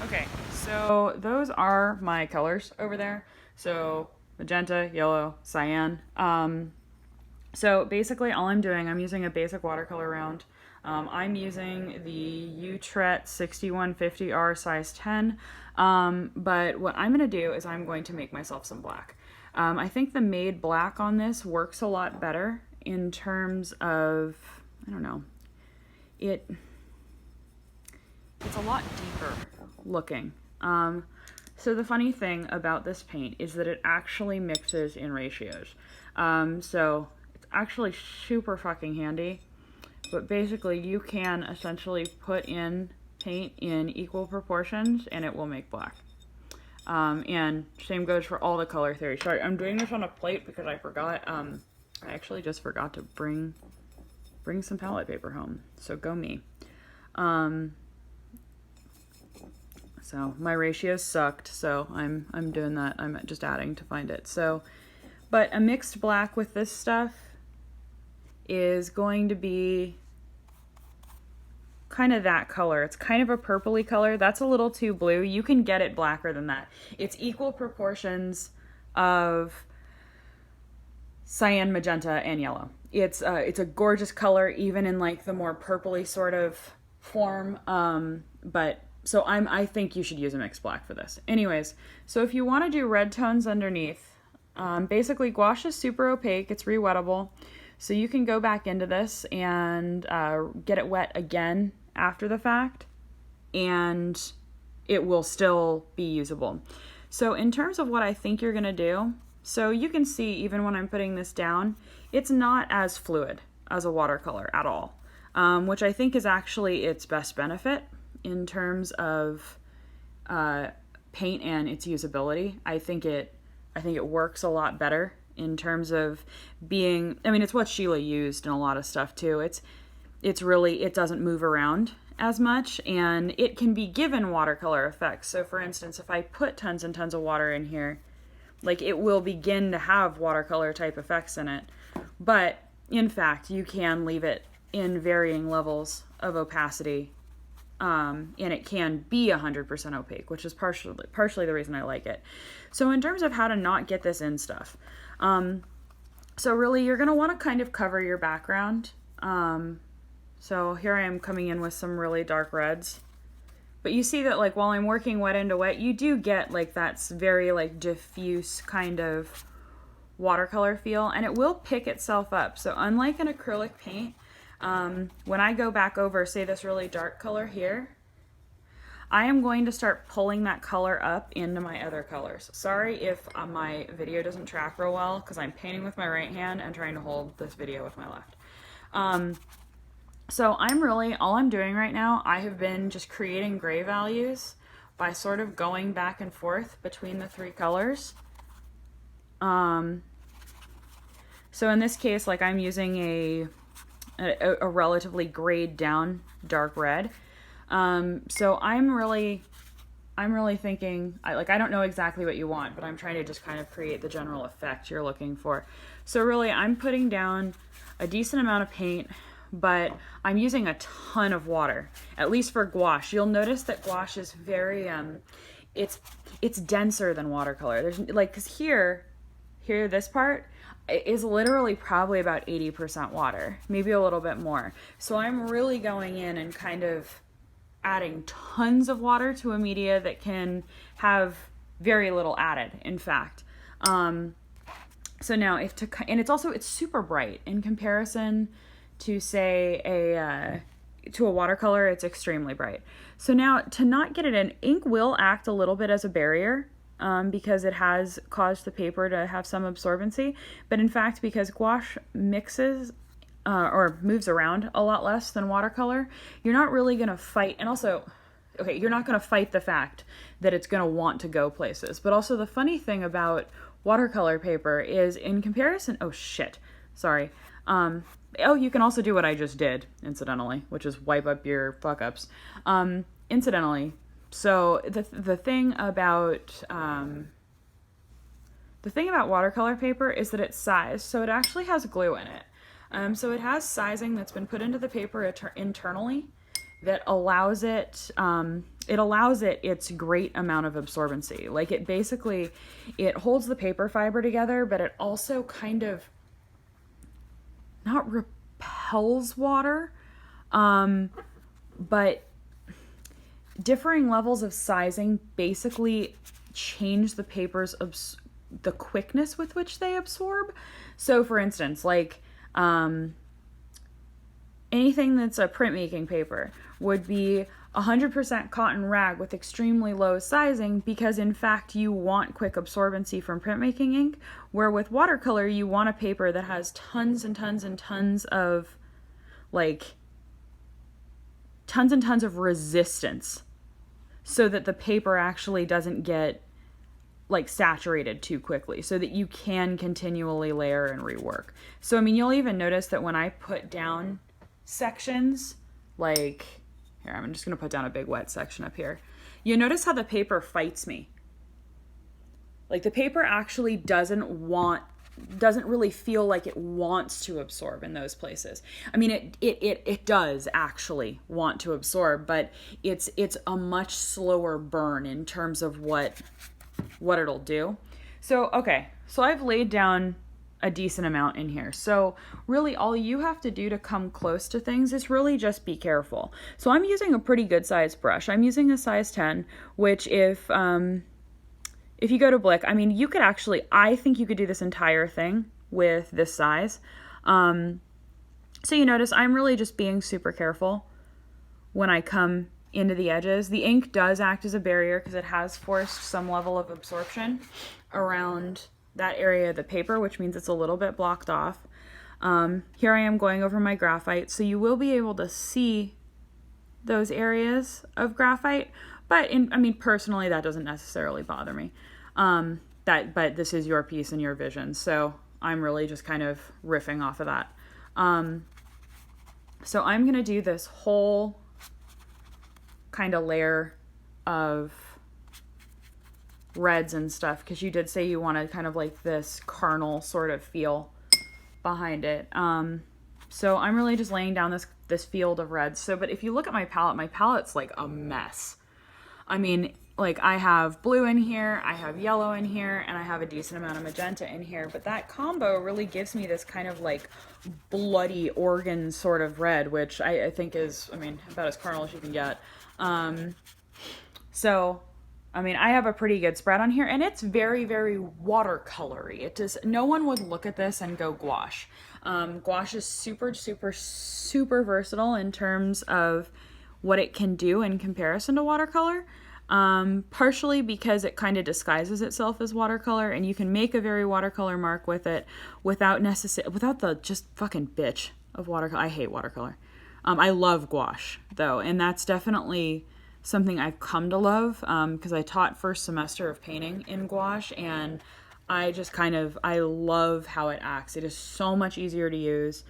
Okay, so those are my colors over there. So magenta, yellow, cyan. So basically all I'm doing, I'm using a basic watercolor round. I'm using the Utrecht 6150R size 10. But what I'm going to do is I'm going to make myself some black. I think the Made Black on this works a lot better in terms of, I don't know, it it's a lot deeper looking. So the funny thing about this paint is that it actually mixes in ratios. So it's actually super fucking handy. But basically you can essentially put in paint in equal proportions and it will make black. And same goes for all the color theory. Sorry, I'm doing this on a plate because I forgot. I actually just forgot to bring some palette paper home. So go me. So my ratios sucked, so I'm doing that. I'm just adding to find it. So, but a mixed black with this stuff is going to be kind of that color. It's kind of a purpley color. That's a little too blue. You can get it blacker than that. It's equal proportions of cyan, magenta, and yellow. It's a gorgeous color, even in like the more purpley sort of form. But so I think you should use a mixed black for this. Anyways, so if you want to do red tones underneath, basically gouache is super opaque. It's rewettable. So you can go back into this and get it wet again after the fact, and it will still be usable. So in terms of what I think you're going to do, so you can see even when I'm putting this down, it's not as fluid as a watercolor at all, which I think is actually its best benefit in terms of paint and its usability. I think it works a lot better in terms of being, I mean, it's what Sheila used in a lot of stuff too. It's really, it doesn't move around as much and it can be given watercolor effects. So for instance, if I put tons and tons of water in here, like it will begin to have watercolor type effects in it. But in fact, you can leave it in varying levels of opacity. And it can be 100% opaque, which is partially the reason I like it. So in terms of how to not get this in stuff, so really you're going to want to kind of cover your background. So here I am coming in with some really dark reds, but you see that like while I'm working wet into wet, you do get like that's very like diffuse kind of watercolor feel, and it will pick itself up. So unlike an acrylic paint, when I go back over, say this really dark color here, I am going to start pulling that color up into my other colors. Sorry if my video doesn't track real well because I'm painting with my right hand and trying to hold this video with my left. So all I'm doing right now, I have been just creating gray values by sort of going back and forth between the three colors. So in this case, like I'm using a relatively grayed down dark red. So I'm really thinking, I don't know exactly what you want, but I'm trying to just kind of create the general effect you're looking for. So really I'm putting down a decent amount of paint, but I'm using a ton of water, at least for gouache. You'll notice that gouache is very, it's denser than watercolor. There's like, cause here, this part, is literally probably about 80% water, maybe a little bit more. So I'm really going in and kind of adding tons of water to a media that can have very little added, in fact. So now and it's super bright in comparison to say to a watercolor, it's extremely bright. So now to not get it in, ink will act a little bit as a barrier. Because it has caused the paper to have some absorbency. But in fact, because gouache mixes or moves around a lot less than watercolor, you're not really going to fight. And also, okay, you're not going to fight the fact that it's going to want to go places. But also the funny thing about watercolor paper is in comparison, oh shit, sorry. You can also do what I just did, incidentally, which is wipe up your fuck ups. Incidentally, so the thing about watercolor paper is that it's sized, so it actually has glue in it. So it has sizing that's been put into the paper internally that allows it, it allows it its great amount of absorbency. Like it basically, it holds the paper fiber together, but it also kind of not repels water, but differing levels of sizing basically change the paper's the quickness with which they absorb. So for instance, like anything that's a printmaking paper would be 100% cotton rag with extremely low sizing, because in fact you want quick absorbency from printmaking ink, where with watercolor you want a paper that has tons and tons and tons of tons and tons of resistance, so that the paper actually doesn't get like saturated too quickly, so that you can continually layer and rework. So I mean, you'll even notice that when I put down sections, like here, I'm just going to put down a big wet section up here. You notice how the paper fights me. Like the paper actually doesn't really feel like it wants to absorb in those places. I mean, it does actually want to absorb, but it's a much slower burn in terms of what it'll do. So, okay. So I've laid down a decent amount in here. So really all you have to do to come close to things is really just be careful. So I'm using a pretty good size brush. I'm using a size 10, which if you go to Blick, I mean, you could actually, I think you could do this entire thing with this size. So you notice I'm really just being super careful when I come into the edges. The ink does act as a barrier because it has forced some level of absorption around that area of the paper, which means it's a little bit blocked off. Here I am going over my graphite, so you will be able to see those areas of graphite, but I mean, personally, that doesn't necessarily bother me. But this is your piece and your vision, so I'm really just kind of riffing off of that. So I'm gonna do this whole kind of layer of reds and stuff, because you did say you wanted kind of like this carnal sort of feel behind it. So I'm really just laying down this field of reds. So, but if you look at my palette's like a mess. I mean, like I have blue in here, I have yellow in here, and I have a decent amount of magenta in here, but that combo really gives me this kind of like bloody organ sort of red, which I think is, I mean, about as carnal as you can get. So I mean, I have a pretty good spread on here, and it's very, very watercolory. It does. No one would look at this and go gouache. Gouache is super, super, super versatile in terms of what it can do in comparison to watercolor. Partially because it kind of disguises itself as watercolor, and you can make a very watercolor mark with it without the just fucking bitch of watercolor. I hate watercolor. I love gouache though, and that's definitely something I've come to love, because I taught first semester of painting in gouache, and I love how it acts. It is so much easier to use,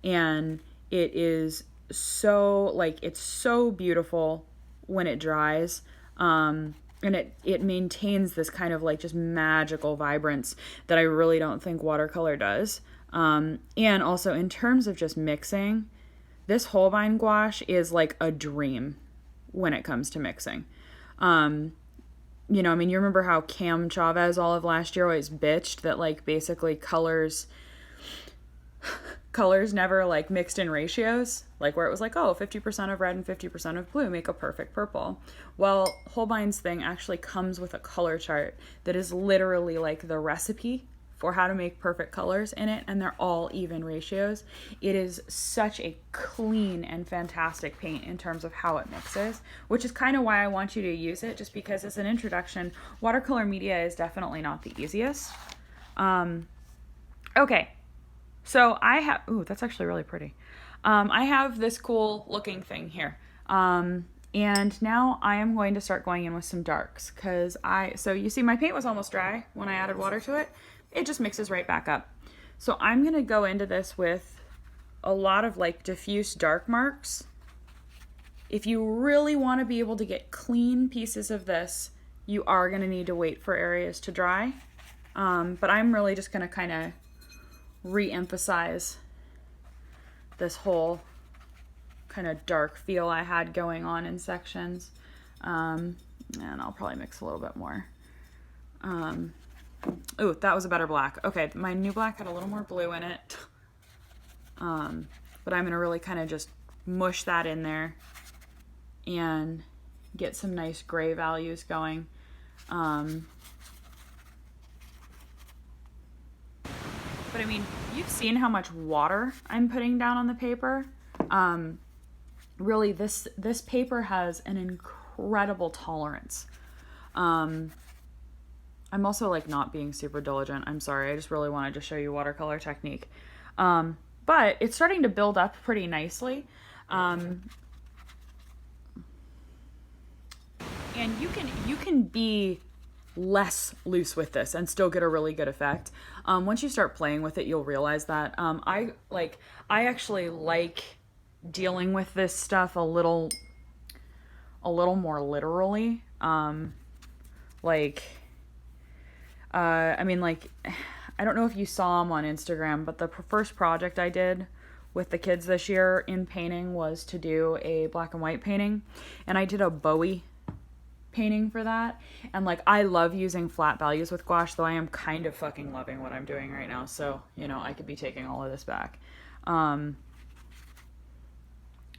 and it is so, it's so beautiful when it dries, and it maintains this kind of just magical vibrance that I really don't think watercolor does. And also in terms of just mixing, this Holbein gouache is like a dream when it comes to mixing. I mean, you remember how Cam Chavez all of last year always bitched that basically colors never mixed in ratios, where it was 50% of red and 50% of blue make a perfect purple. Well, Holbein's thing actually comes with a color chart that is literally the recipe for how to make perfect colors in it, and they're all even ratios. It is such a clean and fantastic paint in terms of how it mixes, which is kind of why I want you to use it, just because as an introduction, watercolor media is definitely not the easiest. Okay, so I have, ooh, that's actually really pretty. I have this cool looking thing here. And now I am going to start going in with some darks, so you see my paint was almost dry when I added water to it. It just mixes right back up. So I'm going to go into this with a lot of diffuse dark marks. If you really want to be able to get clean pieces of this, you are going to need to wait for areas to dry. But I'm really just going to kind of re-emphasize this whole kind of dark feel I had going on in sections. And I'll probably mix a little bit more. Oh, that was a better black. Okay, my new black had a little more blue in it. But I'm going to really kind of just mush that in there and get some nice gray values going. But I mean, you've seen how much water I'm putting down on the paper. Really, this paper has an incredible tolerance. I'm also like not being super diligent. I'm sorry. I just really wanted to show you watercolor technique. But it's starting to build up pretty nicely. And you can be less loose with this and still get a really good effect. Once you start playing with it, you'll realize that. I actually like dealing with this stuff a little more literally. I mean, like, I don't know if you saw them on Instagram, but the first project I did with the kids this year in painting was to do a black and white painting, and I did a Bowie painting for that. And like, I love using flat values with gouache, though I am kind of fucking loving what I'm doing right now, so you know, I could be taking all of this back.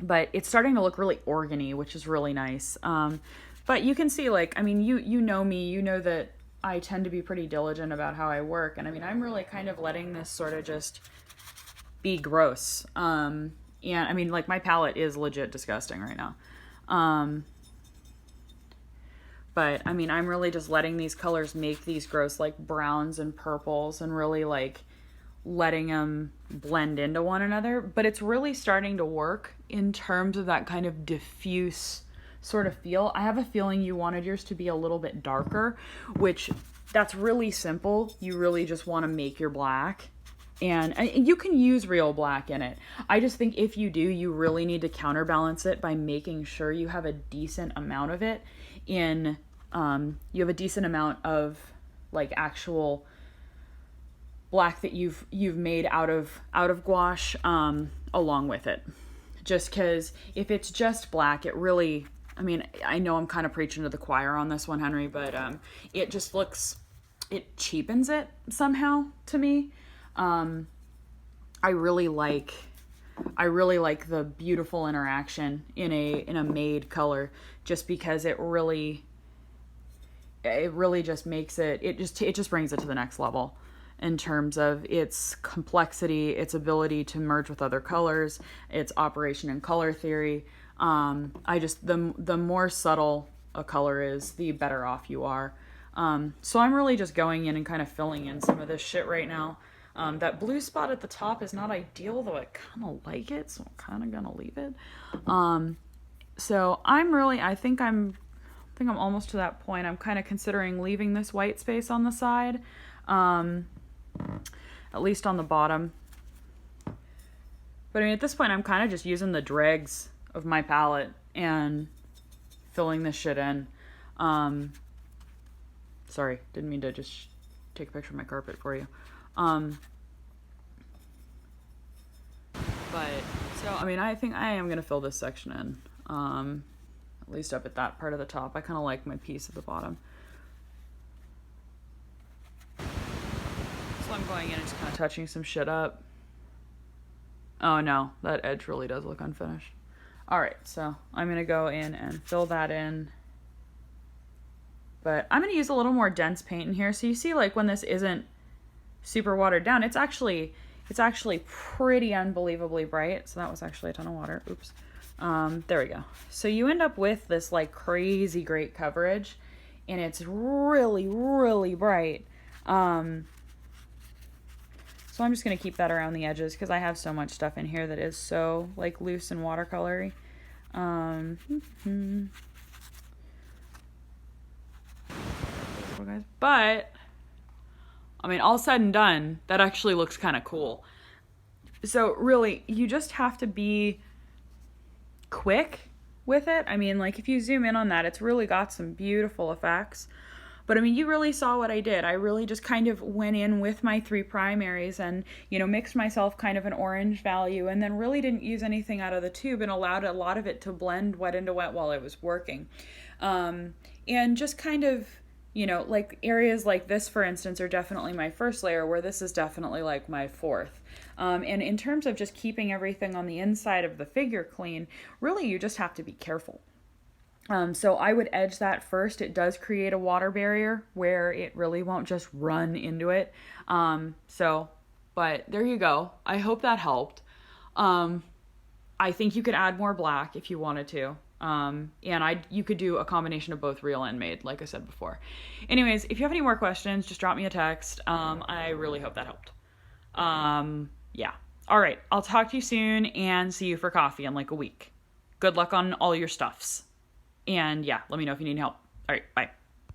But it's starting to look really organy, which is really nice. But you can see, like, I mean, you know me, you know that I tend to be pretty diligent about how I work, and I mean, I'm really kind of letting this sort of just be gross. And I mean, like, my palette is legit disgusting right now. But I mean, I'm really just letting these colors make these gross, like, browns and purples, and really like letting them blend into one another. But it's really starting to work in terms of that kind of diffuse sort of feel. I have a feeling you wanted yours to be a little bit darker, which that's really simple. You really just want to make your black, and you can use real black in it. I just think if you do, you really need to counterbalance it by making sure you have a decent amount of it in, you have a decent amount of like actual black that you've made out of gouache along with it. Just because if it's just black, it really, I mean, I know I'm kind of preaching to the choir on this one, Henry, but it just looks, it cheapens it somehow to me. I really like the beautiful interaction in a made color, just because it really just makes it just brings it to the next level in terms of its complexity, its ability to merge with other colors, its operation in color theory. The more subtle a color is, the better off you are. So I'm really just going in and kind of filling in some of this shit right now. That blue spot at the top is not ideal, though I kind of like it, so I'm kind of gonna leave it. So I think I'm almost to that point. I'm kind of considering leaving this white space on the side, at least on the bottom. But I mean, at this point, I'm kind of just using the dregs of my palette and filling this shit in. Sorry, didn't mean to just take a picture of my carpet for you. But so I mean, I think I am gonna fill this section in, at least up at that part of the top. I kind of like my piece at the bottom, so I'm going in and just kind of touching some shit up. Oh no, that edge really does look unfinished. All right, so I'm gonna go in and fill that in. But I'm gonna use a little more dense paint in here, so you see, like, when this isn't super watered down, it's actually pretty unbelievably bright. So that was actually a ton of water. Oops. There we go. So you end up with this like crazy great coverage, and it's really, really bright. So I'm just gonna keep that around the edges because I have so much stuff in here that is so like loose and watercolory. But I mean, all said and done, that actually looks kind of cool. So really, you just have to be quick with it. I mean, like, if you zoom in on that, it's really got some beautiful effects. But I mean, you really saw what I did. I really just kind of went in with my 3 primaries and, you know, mixed myself kind of an orange value, and then really didn't use anything out of the tube and allowed a lot of it to blend wet into wet while I was working. And just kind of, like areas like this, for instance, are definitely my first layer, where this is definitely like my fourth. And in terms of just keeping everything on the inside of the figure clean, really you just have to be careful. So I would edge that first. It does create a water barrier where it really won't just run into it. But there you go. I hope that helped. I think you could add more black if you wanted to. You could do a combination of both real and made, like I said before. Anyways, if you have any more questions, just drop me a text. I really hope that helped. Yeah. All right. I'll talk to you soon and see you for coffee in like a week. Good luck on all your stuffs. And yeah, let me know if you need help. All right. Bye.